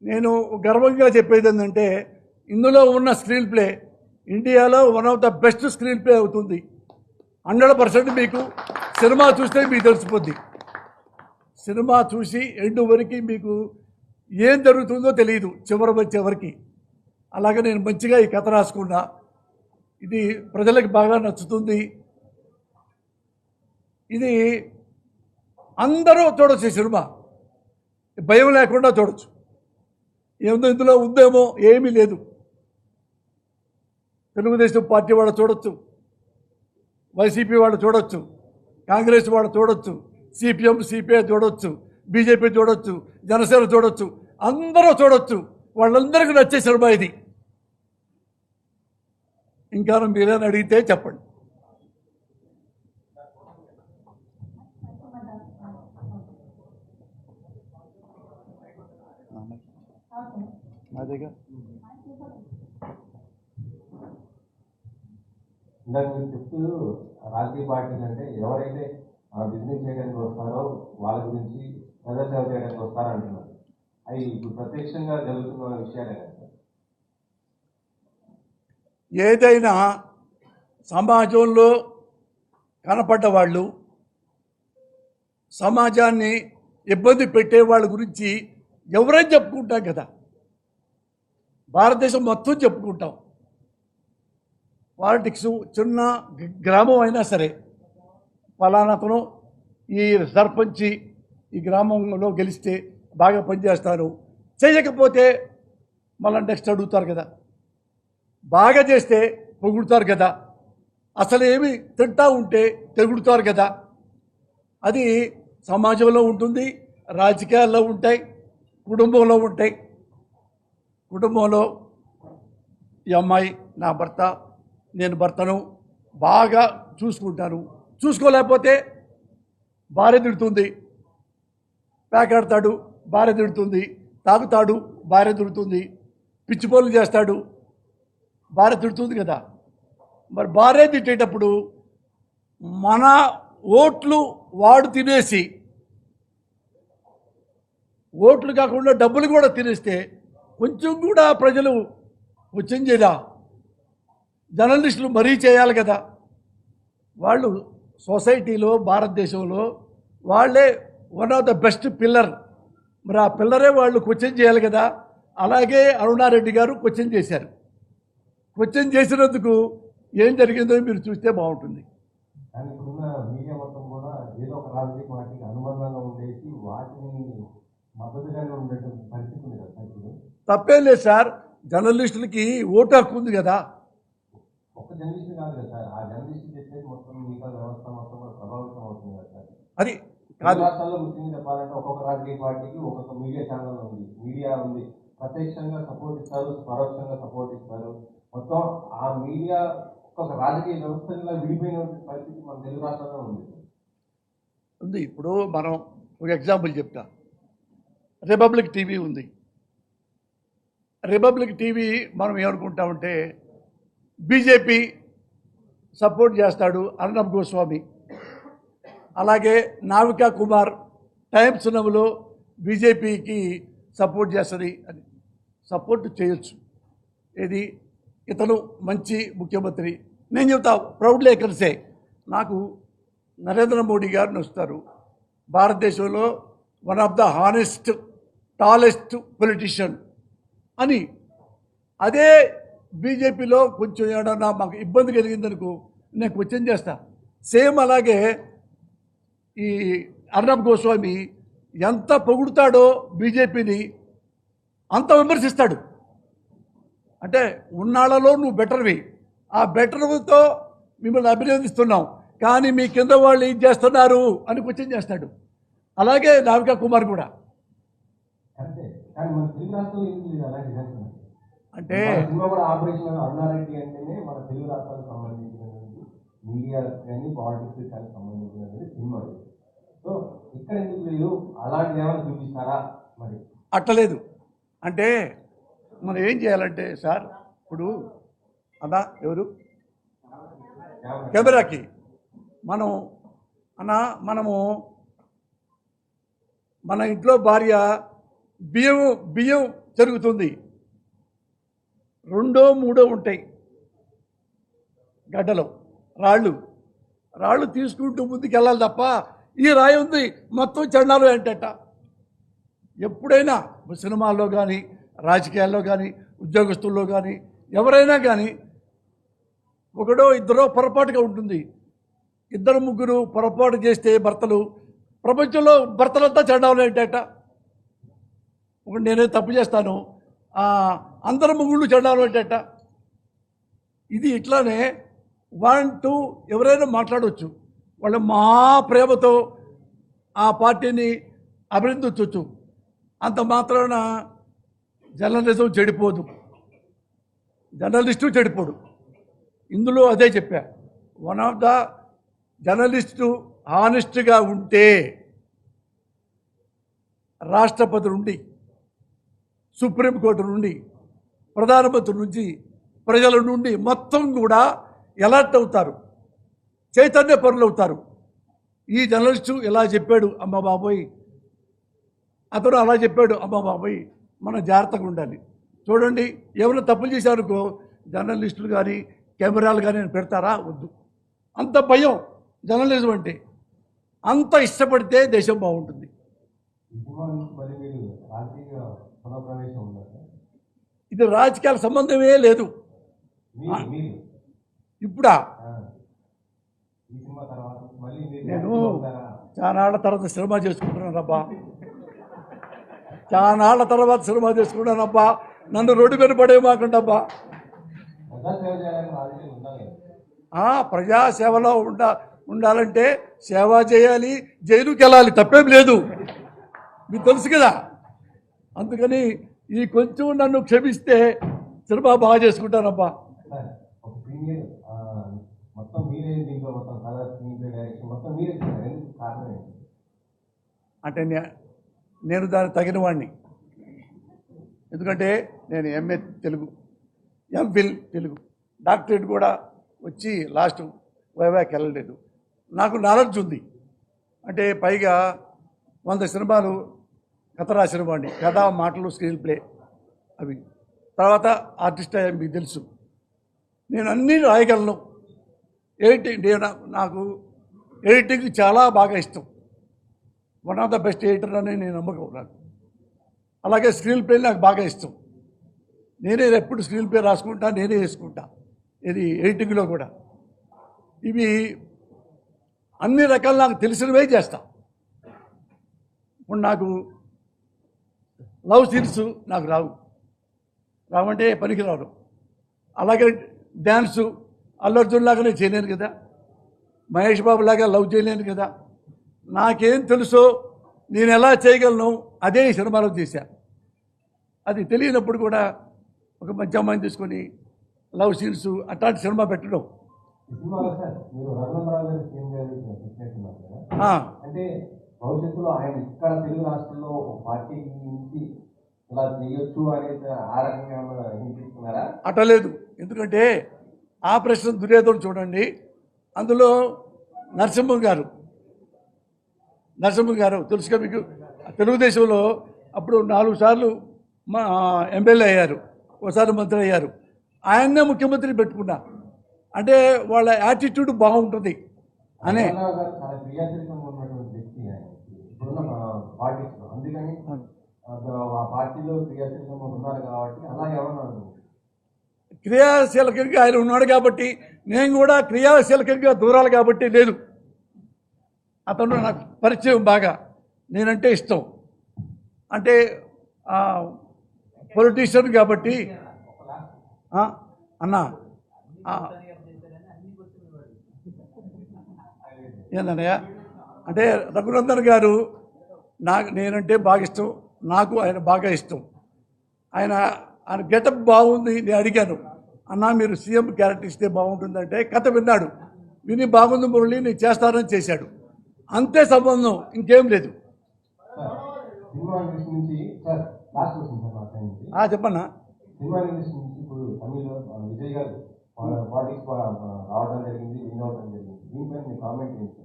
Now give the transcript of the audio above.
నేను గర్వంగా చెప్పేది ఏంటంటే ఇందులో ఉన్న స్క్రీన్ ప్లే ఇండియాలో one of the best screen play అవుతుంది. 100% మీకు సినిమా చూస్తే మీకు తెలిసిపోద్ది. సినిమా చూసి ఎండు వరకు మీకు ఏం జరుగుతుందో తెలియదు చివరి వచ్చేవరకు. అలాగే నేను మంచిగా ఈ కథ రాసుకున్నా. ఇది ప్రజలకు బాగా నచ్చుతుంది. ఇది అందరూ చూడొచ్చు. ఈ సినిమా భయం లేకుండా చూడొచ్చు. ఏముందో ఇందులో ఉందేమో ఏమీ లేదు. తెలుగుదేశం పార్టీ వాళ్ళు చూడొచ్చు, వైసీపీ వాళ్ళు చూడొచ్చు, కాంగ్రెస్ వాళ్ళు చూడొచ్చు, సిపిఎం సిపిఐ చూడొచ్చు, బీజేపీ చూడొచ్చు, జనసేన చూడొచ్చు, అందరూ చూడొచ్చు. వాళ్ళందరికీ నచ్చే సినిమా ఇది. ఇంకా మీరేనా అడిగితే చెప్పండి. అదేగా ఇందాక మీరు చెప్తూ రాజకీయ పార్టీలు అంటే ఎవరైతే బిజినెస్ చేయడానికి వస్తారో వాళ్ళ గురించి ప్రజాసేవ చేయడానికి వస్తారో అంటున్నారు. అవి ఇప్పుడు ప్రత్యక్షంగా జరుగుతున్న విషయాలే కదా. ఏదైనా సమాజంలో కనపడ్డ వాళ్ళు, సమాజాన్ని ఇబ్బంది పెట్టే వాళ్ళ గురించి ఎవరైనా చెప్పుకుంటాం కదా. భారతదేశం మొత్తం చెప్పుకుంటాం. పాలిటిక్స్ చిన్న గ్రామం అయినా సరే, ఫలానాతను ఈ సర్పంచి ఈ గ్రామంలో గెలిస్తే బాగా పనిచేస్తారు, చేయకపోతే మళ్ళీ నెక్స్ట్ అడుగుతారు కదా. బాగా చేస్తే పొగుడుతారు కదా. అసలు ఏమి తింటా ఉంటే తెగుడుతారు కదా. అది సమాజంలో ఉంటుంది, రాజకీయాల్లో ఉంటాయి, కుటుంబంలో ఉంటాయి. కుటుంబంలో ఈ అమ్మాయి నా భర్త, నేను భర్తను బాగా చూసుకుంటాను. చూసుకోలేకపోతే భార్య తిడుతుంది, పేకాడతాడు, భార్య తిడుతుంది, తాగుతాడు, భార్య తిడుతుంది, పిచ్చి పనులు చేస్తాడు, భార్య తిడుతుంది కదా. మరి భార్య తిట్టేటప్పుడు మన ఓట్లు వాడు తినేసి, ఓట్లు కాకుండా డబ్బులు కూడా తినేస్తే కొంచెం కూడా ప్రజలు వచ్చించేదా. జర్నలిస్టులు మరీ చేయాలి కదా. వాళ్ళు సొసైటీలో భారతదేశంలో వాళ్ళే one of the best pillar. మరి ఆ పిల్లరే వాళ్ళు క్వశ్చన్ చేయాలి కదా. అలాగే అరుణారెడ్డి గారు క్వశ్చన్ చేశారు. క్వశ్చన్ చేసినందుకు ఏం జరిగిందో మీరు చూస్తే బాగుంటుంది. కానీ ఇప్పుడున్న మీడియా మొత్తం కూడా ఏదో ఒక రాజకీయ పార్టీకి అనుబంధంగా ఉండేసి వాటిని మద్దతుగానే ఉండేటువంటి పరిస్థితి ఉంది కదా. తప్పేం లేదు సార్, జర్నలిస్టులకి ఓటు హక్కు ఉంది కదా. ఒక్క జర్నలిస్ట్ కాదు కదా సార్, ఆ జర్నలిస్ట్ చెప్పేది మొత్తం మిగతా వ్యవస్థ మొత్తం కూడా ప్రభావితం అవుతుంది కదా సార్. అది కాదు. రాష్ట్రాల్లో ముఖ్యంగా చెప్పాలంటే ఒక్కొక్క రాజకీయ పార్టీకి ఒక్కొక్క మీడియా ఛానల్ ఉంది, మీడియా ఉంది. ప్రత్యక్షంగా సపోర్ట్ ఇస్తారు, పరోక్షంగా సపోర్ట్ ఇస్తారు. మొత్తం ఆ మీడియా ఒక రాజకీయ వ్యవస్థగా విడిపోయిన పరిస్థితి మన తెలుగు రాష్ట్రాల్లో ఉంది. ఇప్పుడు మనం ఒక ఎగ్జాంపుల్ చెప్తా. రిపబ్లిక్ టీవీ ఉంది. రిపబ్లిక్ టీవీ మనం ఏమనుకుంటామంటే బీజేపీ సపోర్ట్ చేస్తాడు అర్నబ్ గోస్వామి. అలాగే నావికా కుమార్ టైమ్స్ నవ్వులో బీజేపీకి సపోర్ట్ చేస్తుంది అని సపోర్ట్ చేయొచ్చు. ఇది ఇతను మంచి ముఖ్యమంత్రి. నేను చెప్తా ప్రౌడ్లీ ఐ కెన్ సే, నాకు నరేంద్ర మోడీ గారిని వస్తారు. భారతదేశంలో one of the honest tallest politician అని. అదే బీజేపీలో కొంచెం ఏడన్నా మాకు ఇబ్బంది కలిగిందనుకో నేను క్వశ్చన్ చేస్తా. సేమ్ అలాగే ఈ అర్నబ్ గోస్వామి ఎంత పొగుడుతాడో బీజేపీని అంత విమర్శిస్తాడు. అంటే ఉన్నాళ్లలో నువ్వు బెటర్వి, ఆ బెటర్తో మిమ్మల్ని అభినందిస్తున్నాం, కానీ మీ కింద వాళ్ళు ఏం చేస్తున్నారు అని క్వశ్చన్ చేస్తాడు. అలాగే నావికా కుమార్ కూడా. అంటే ఆపరేషన్ అరుణారెడ్డి అంటేనే మన తెలుగు రాష్ట్రాలకు సంబంధించినటువంటి మీడియా కానీ పాలిటిక్స్ కానీ సంబంధించినటువంటి సినిమా. సో ఇక్కడ ఎందుకు లేదు, అలాంటి ఏమైనా చూపిస్తారా? మరి అట్టలేదు. అంటే మనం ఏం చేయాలంటే సార్, ఇప్పుడు అన్నా ఎవరు కెమెరాకి మనము మన ఇంట్లో భార్య బియ్యం జరుగుతుంది. రెండో మూడో ఉంటాయి గడ్డలో రాళ్ళు తీసుకుంటూ ముందుకు వెళ్ళాలి తప్ప ఈ రాయి ఉంది మొత్తం చండాలు ఏంటట. ఎప్పుడైనా సినిమాల్లో కానీ రాజకీయాల్లో కానీ ఉద్యోగస్తుల్లో కానీ ఎవరైనా కానీ ఒకడో ఇద్దరో పొరపాటుగా ఉంటుంది. ఇద్దరు ముగ్గురు పొరపాటు చేస్తే భర్తలు ప్రపంచంలో భర్తలంతా చండాలు ఏంటట. ఒకటి నేనే తప్పు చేస్తాను, అందరు ముగ్గుళ్ళు చండాలు ఏంటట. ఇది ఇట్లానే 1 2 ఎవరైనా మాట్లాడవచ్చు, వాళ్ళు మా ప్రేమతో ఆ పార్టీని అభినందించవచ్చు. అంత మాత్రాన జర్నలిజం చెడిపోదు, జర్నలిస్టు చెడిపోడు. ఇందులో అదే చెప్పా, వన్ ఆఫ్ ద జర్నలిస్టు హానెస్ట్గా ఉంటే రాష్ట్రపతి నుండి, సుప్రీంకోర్టు నుండి, ప్రధానమంత్రి నుంచి, ప్రజల నుండి మొత్తం కూడా ఎలర్ట్ అవుతారు, చైతన్య పరులు అవుతారు. ఈ జర్నలిస్టు ఇలా చెప్పాడు అమ్మ బాబోయ్, అతను అలా చెప్పాడు అమ్మ బాబోయ్, మనం జాగ్రత్తగా ఉండాలి. చూడండి, ఎవరైనా తప్పులు చేశారనుకో జర్నలిస్టులు కానీ కెమెరాలు కానీ పెడతారా? వద్దు. అంత భయం జర్నలిజం అంటే. అంత ఇష్టపడితే దేశం బాగుంటుంది. ఇది రాజకీయాల సంబంధమే లేదు. ఇప్పుడా నేను చానాళ్ళ తర్వాత సినిమా చేసుకుంటున్నానబ్బా, చానాళ్ళ తర్వాత సినిమా చేసుకుంటానబ్బా. నన్ను రోడ్డు మీద పడేయమాకండబ్బా. ప్రజాసేవలో ఉండాలంటే సేవ చేయాలి, జైలుకి వెళ్ళాలి, తప్పేం లేదు, మీకు తెలుసు కదా. అందుకని ఈ కొంచెం నన్ను క్షమిస్తే సినిమా బాగా చేసుకుంటానబ్బా. అంటే నేను దానికి తగిన వాడిని. ఎందుకంటే నేను MA Telugu, MPhil Telugu, doctorate కూడా వచ్చి లాస్ట్ వైవాకి వెళ్ళలేదు. నాకు నాలెడ్జ్ ఉంది. అంటే పైగా 100 సినిమాలు కథ రాసిన వాడిని, కథ, మాటలు, స్క్రీన్ ప్లే అవి. తర్వాత ఆర్టిస్ట్ మీకు తెలుసు, నేను అన్నీ రాయగలను. ఎడిటింగ్ నాకు ఎడిటింగ్ చాలా బాగా ఇష్టం. One of the best editor అని నేను నమ్మకం నాకు. అలాగే స్క్రీన్ ప్లే నాకు బాగా ఇష్టం. నేనే ఎప్పుడు స్క్రీన్ ప్లే రాసుకుంటా, నేనే వేసుకుంటా. ఇది ఎడిటింగ్లో కూడా ఇవి అన్ని రకాలు నాకు తెలిసినవే చేస్తా. ఇప్పుడు నాకు లవ్ సీన్స్ నాకు రావంటే పనికి రావడం. అలాగే డ్యాన్సు అల్లు అర్జున్ లాగానే చేయలేను కదా, మహేష్ బాబు లాగా లవ్ చేయలేను కదా. నాకేం తెలుసో నేను ఎలా చేయగలను అదే ఈ సినిమాలో చేశా. అది తెలియనప్పుడు కూడా ఒక మంచి అమ్మాయిని తీసుకొని లవ్ సీన్స్ అట్లాంటి సినిమా పెట్టడం. అంటే భవిష్యత్తులో ఆయన ఇక్కడ తెలుగు రాష్ట్రంలో ఒక పార్టీ నుంచి ఇలా చేయొచ్చు అనేది ఆ రకంగా హింసిస్తున్నారా? అట్టలేదు. ఎందుకంటే ఆ ప్రశ్న దుర్యోధన చూడండి, అందులో నరసింహ గారు తెలుసుగా మీకు, తెలుగుదేశంలో అప్పుడు 4 సార్లు ఎమ్మెల్యే అయ్యారు, ఒకసారి మంత్రి అయ్యారు. ఆయన్నే ముఖ్యమంత్రి పెట్టుకున్నా అంటే వాళ్ళ యాటిట్యూడ్ బాగుంటుంది అనే. క్రియాశీలకంగా ఆయన ఉన్నాడు కాబట్టి నేను కూడా క్రియాశీలకంగా దూరాలి కాబట్టి లేదు. అతను నాకు పరిచయం బాగా, నేనంటే ఇష్టం. అంటే పొలిటీషియన్ కాబట్టి అన్నా ఏందన్నయ్య అంటే రఘునందన్ గారు నేనంటే బాగా ఇష్టం, నాకు ఆయన బాగా ఇష్టం. ఆయన గెటప్ బాగుంది. నేను అడిగాను, అన్నా మీరు సీఎం క్యారెక్టర్ ఇస్తే బాగుంటుందంటే కథ విన్నాడు, విని బాగుంది మురళి నేను చేస్తానని చేశాడు. అంతే సంబంధం, ఇంకేం లేదు. చెప్పన్నా. సినిమా ఇండస్ట్రీ నుంచి ఇప్పుడు తమిళ్లో విజయ్ గారు పాలిటిక్స్ రావడం జరిగింది, విన్ అవడం జరిగింది. దీనిపై మీ కామెంట్ ఏంటి?